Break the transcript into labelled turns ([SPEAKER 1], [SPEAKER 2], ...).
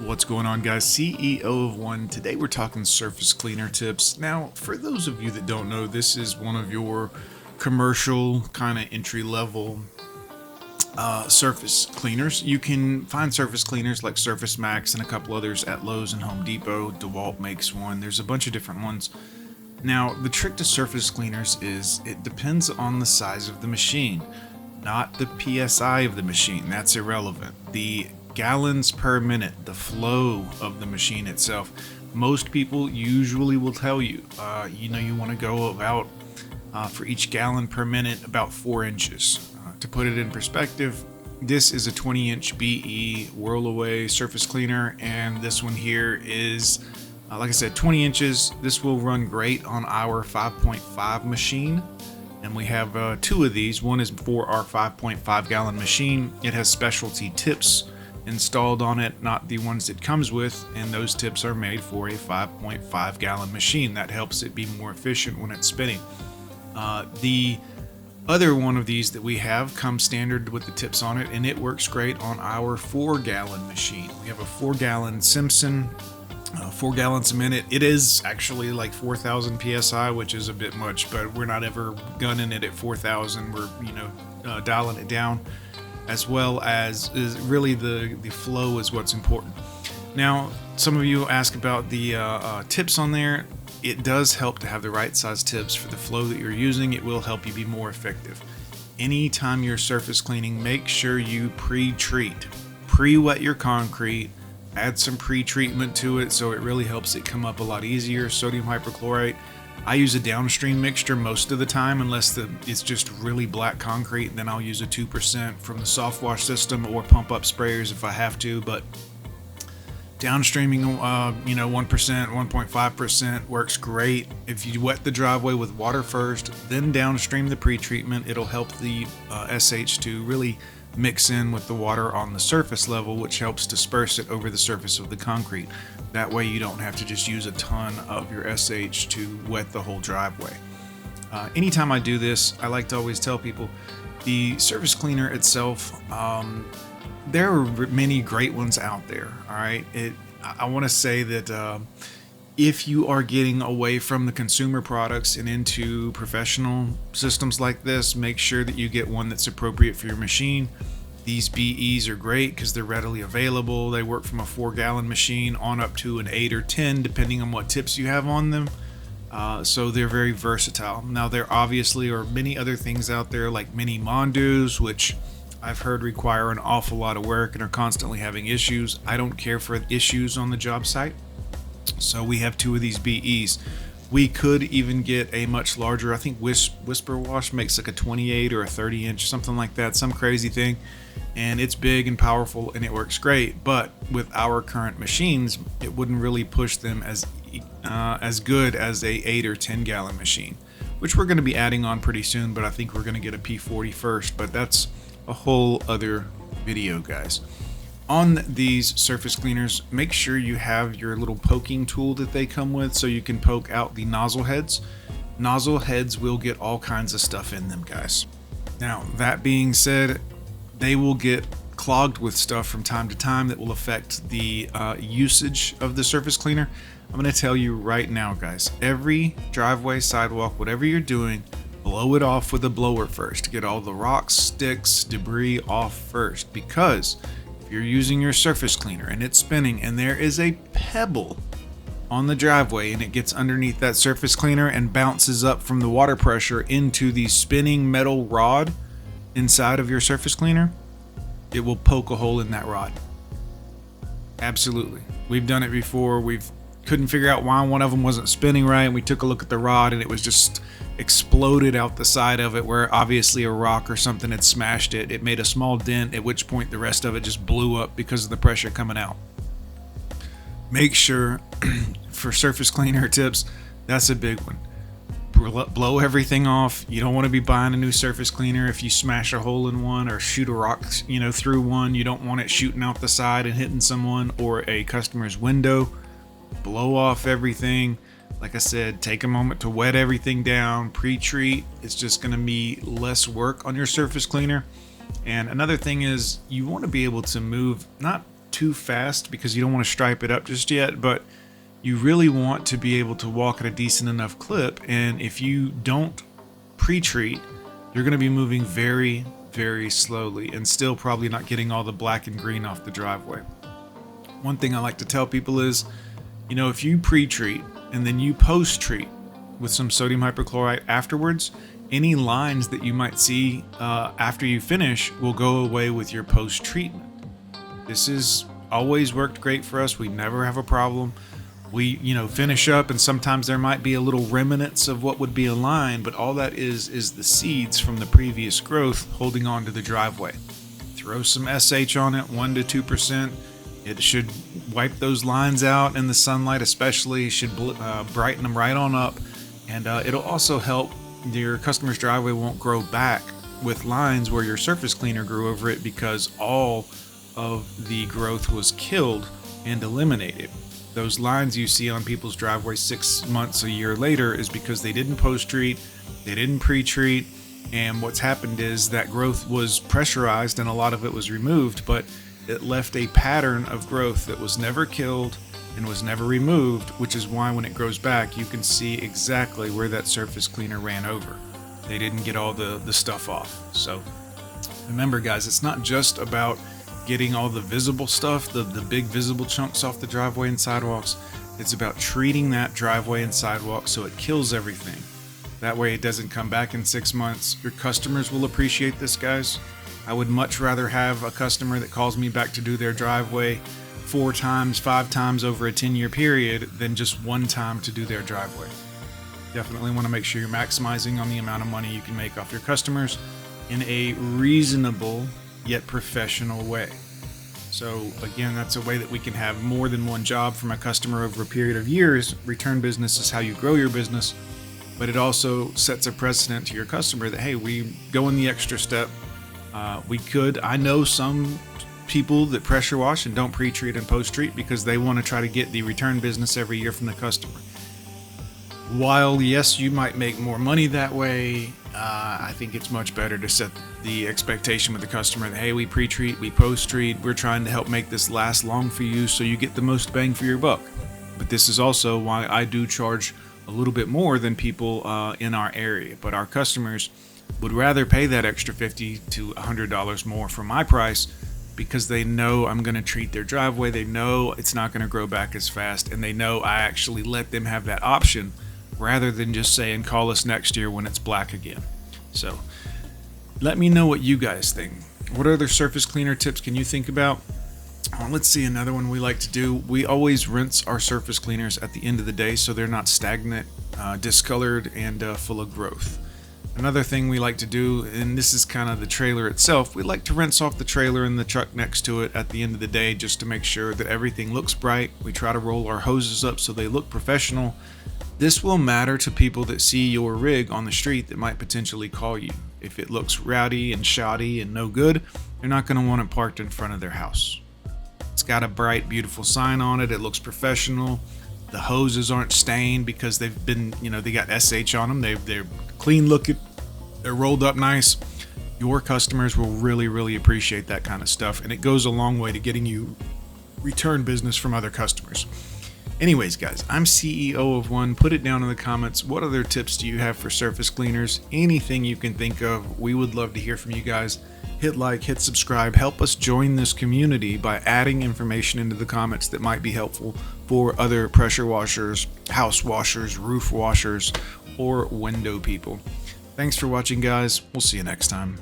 [SPEAKER 1] What's going on, guys? CEO of One. Today we're talking surface cleaner tips. Now, for those of you that don't know, this is one of your commercial kind of entry level surface cleaners. You can find surface cleaners like Surface Max and a couple others at Lowe's and Home Depot. DeWalt makes one. There's a bunch of different ones. Now, the trick to surface cleaners is it depends on the size of the machine, not the PSI of the machine. That's irrelevant. The gallons per minute, the flow of the machine itself. Most people usually will tell you, you want to go about for each gallon per minute about 4 inches. To put it in perspective, this is a 20-inch BE Whirl Away surface cleaner, and this one here is, like I said, 20 inches. This will run great on our 5.5 machine. And we have two of these. One is for our 5.5 gallon machine. It has specialty tips installed on it, not the ones it comes with, and those tips are made for a 5.5 gallon machine. That helps it be more efficient when it's spinning. The other one of these that we have comes standard with the tips on it, and it works great on our 4 gallon machine. We have a 4 gallon Simpson, 4 gallons a minute. It is actually like 4,000 psi, which is a bit much, but we're not ever gunning it at 4,000. We're dialing it down, as well as is really the flow is what's important. Now, some of you ask about the tips on there. It does help to have the right size tips for the flow that you're using. It will help you be more effective. Anytime you're surface cleaning, make sure you pre-treat, pre-wet your concrete. Add some pre-treatment to it so it really helps it come up a lot easier. Sodium hypochlorite. I use a downstream mixture most of the time, unless it's just really black concrete. Then I'll use a 2% from the Softwash system or pump up sprayers if I have to. But downstreaming, 1%, 1.5% works great. If you wet the driveway with water first, then downstream the pre-treatment, it'll help the SH2 really mix in with the water on the surface level, which helps disperse it over the surface of the concrete. That way you don't have to just use a ton of your SH to wet the whole driveway. Anytime I do this, I like to always tell people the surface cleaner itself, there are many great ones out there. All right. I want to say that if you are getting away from the consumer products and into professional systems like this, make sure that you get one that's appropriate for your machine. These BEs are great because they're readily available. They work from a 4 gallon machine on up to an 8 or 10, depending on what tips you have on them. So they're very versatile. Now, there obviously are many other things out there like mini mildews, which I've heard require an awful lot of work and are constantly having issues. I don't care for issues on the job site. So we have 2 of these BEs. We could even get a much larger, I think Whisper Wash makes like a 28 or a 30 inch, something like that, some crazy thing. And it's big and powerful and it works great. But with our current machines, it wouldn't really push them as good as a 8 or 10 gallon machine, which we're going to be adding on pretty soon. But I think we're going to get a P40 first, but that's a whole other video, guys. On these surface cleaners, make sure you have your little poking tool that they come with so you can poke out the nozzle heads. Nozzle heads will get all kinds of stuff in them, guys. Now, that being said, they will get clogged with stuff from time to time that will affect the usage of the surface cleaner. I'm going to tell you right now, guys, every driveway, sidewalk, whatever you're doing, blow it off with a blower first. Get all the rocks, sticks, debris off first, because you're using your surface cleaner and it's spinning and there is a pebble on the driveway and it gets underneath that surface cleaner and bounces up from the water pressure into the spinning metal rod inside of your surface cleaner, it will poke a hole in that rod. Absolutely. We've done it before. Couldn't figure out why one of them wasn't spinning right. We took a look at the rod and it was just exploded out the side of it, where obviously a rock or something had smashed it. It made a small dent, at which point the rest of it just blew up because of the pressure coming out. Make sure for surface cleaner tips, that's a big one. Blow everything off. You don't want to be buying a new surface cleaner if you smash a hole in one or shoot a rock through one. You don't want it shooting out the side and hitting someone or a customer's window. Blow off everything. Like I said, take a moment to wet everything down, pre-treat. It's just going to be less work on your surface cleaner. And another thing is you want to be able to move not too fast because you don't want to stripe it up just yet, but you really want to be able to walk at a decent enough clip. And if you don't pre-treat, you're going to be moving very, very slowly and still probably not getting all the black and green off the driveway. One thing I like to tell people is, if you pre-treat and then you post-treat with some sodium hypochlorite afterwards, any lines that you might see after you finish will go away with your post-treatment. This has always worked great for us. We never have a problem. We, finish up, and sometimes there might be a little remnants of what would be a line, but all that is the seeds from the previous growth holding on to the driveway. Throw some SH on it, 1 to 2%. It should wipe those lines out in the sunlight, especially. Should brighten them right on up, and it'll also help your customer's driveway won't grow back with lines where your surface cleaner grew over it, because all of the growth was killed and eliminated. Those lines you see on people's driveways 6 months, a year later, is because they didn't post-treat, they didn't pre-treat, and what's happened is that growth was pressurized and a lot of it was removed, but it left a pattern of growth that was never killed and was never removed, which is why when it grows back, you can see exactly where that surface cleaner ran over. They didn't get all the stuff off. So remember, guys, it's not just about getting all the visible stuff, the big visible chunks off the driveway and sidewalks. It's about treating that driveway and sidewalk so it kills everything. That way it doesn't come back in 6 months. Your customers will appreciate this, guys. I would much rather have a customer that calls me back to do their driveway 4 times, 5 times over a 10-year period than just one time to do their driveway. Definitely want to make sure you're maximizing on the amount of money you can make off your customers in a reasonable yet professional way. So again, that's a way that we can have more than one job from a customer over a period of years. Return business is how you grow your business, but it also sets a precedent to your customer that, hey, we go in the extra step. I know some people that pressure wash and don't pre-treat and post-treat because they want to try to get the return business every year from the customer. While yes, you might make more money that way, I think it's much better to set the expectation with the customer that, hey, we pre-treat, we post-treat, we're trying to help make this last long for you so you get the most bang for your buck. But this is also why I do charge a little bit more than people in our area. But our customers would rather pay that extra $50 to $100 more for my price because they know I'm going to treat their driveway, they know it's not going to grow back as fast, and they know I actually let them have that option rather than just saying, call us next year when it's black again. So let me know what you guys think. What other surface cleaner tips can you think about? Let's see, another one we like to do. We always rinse our surface cleaners at the end of the day so they're not stagnant, discolored, and full of growth. Another thing we like to do, and this is kind of the trailer itself, we like to rinse off the trailer and the truck next to it at the end of the day just to make sure that everything looks bright. We try to roll our hoses up so they look professional. This will matter to people that see your rig on the street that might potentially call you. If it looks rowdy and shoddy and no good, they're not going to want it parked in front of their house. It's got a bright, beautiful sign on it. It looks professional. The hoses aren't stained because they've been, they got SH on them. They're clean looking. They're rolled up nice. Your customers will really, really appreciate that kind of stuff. And it goes a long way to getting you return business from other customers. Anyways, guys, I'm CEO of one. Put it down in the comments. What other tips do you have for surface cleaners? Anything you can think of. We would love to hear from you guys. Hit like, hit subscribe. Help us join this community by adding information into the comments that might be helpful for other pressure washers, house washers, roof washers, or window people. Thanks for watching, guys. We'll see you next time.